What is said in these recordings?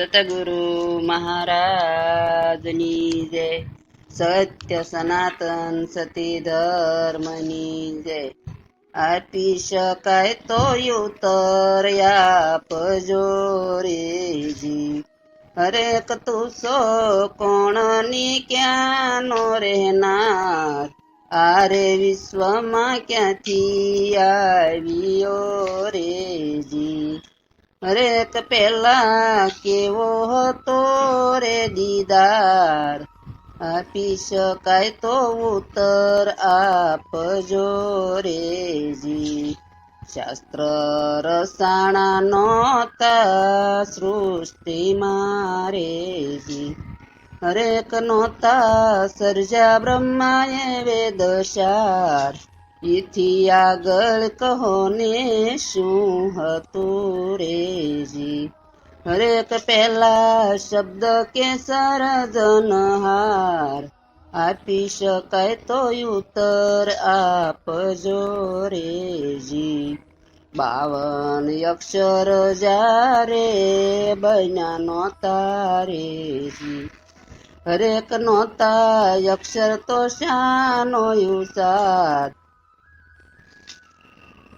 સતગુરુ મહારાજની જય. સત્ય સનાતન સતી ધર્મની જય. આપી શકાય તો ઉત્તર આપજો રેજી. હરેક તુસો કોણની ક્યાંનો રહેનાર, આરે વિશ્વમાં ક્યાંથી આવ્યો રેજી. હરેક પેલા કેવો હતો રે દીદાર, આપી શકાય તો ઉત્તર આપજો રેજી. શાસ્ત્ર રસાણા નોતા સૃષ્ટિમાં રેજી. હરેક નોતા સર્જા બ્રહ્માએ વેદ સાર, એથી આગળ કહો ને શું હતું રેજી. હરેક પહેલા શબ્દ કે સર્જનહાર, આપી શકાય તો ઉત્તર આપજો રેજી. 52 અક્ષર જારે બન્યા નોતા રેજી. હરેક નોતા અક્ષર તો શાનો યુસાદ,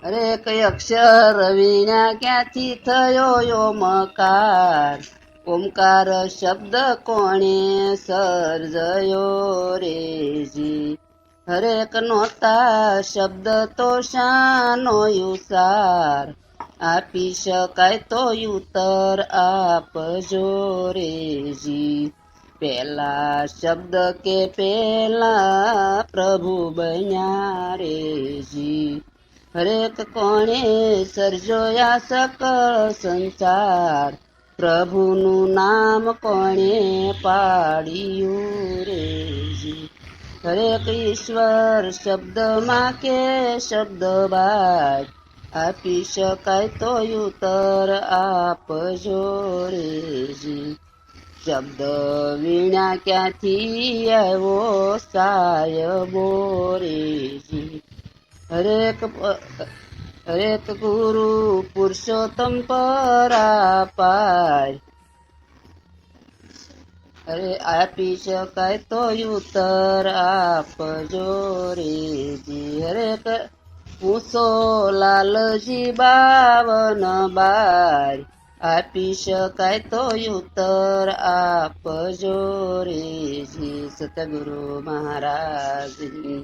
હરેક અક્ષર વિના ક્યાંથી થયો ઓમકાર. ઓમકાર શબ્દ કોણે સર્જયો રેજી. હરેક નોતા શબ્દ તો શાનો યુસાર, આપી શકાય તો ઉત્તર આપજો રેજી. પેલા શબ્દ કે પેલા પ્રભુ બન્યા રેજી. હરેક કોણે સર્જોયા સકળ સંસાર, પ્રભુનું નામ કોણે પાડ્યું રેજી. હરેક ઈશ્વર શબ્દમાં કે શબ્દ બાદ, આપી શકાય તો ઉત્તર આપજો રેજી. શબ્દ વીણા ક્યાંથી આવ્યો સાયબો રેજી. હરેક ગુરુ પુરુષોત્તમ પરાપાર, અરે આપી શકાય તો ઉત્તર આપજો રેજી. હરેક પૂછો લાલજી 52 આપી શકાય તો ઉત્તર આપજો રેજી. સતગુરુ મહારાજની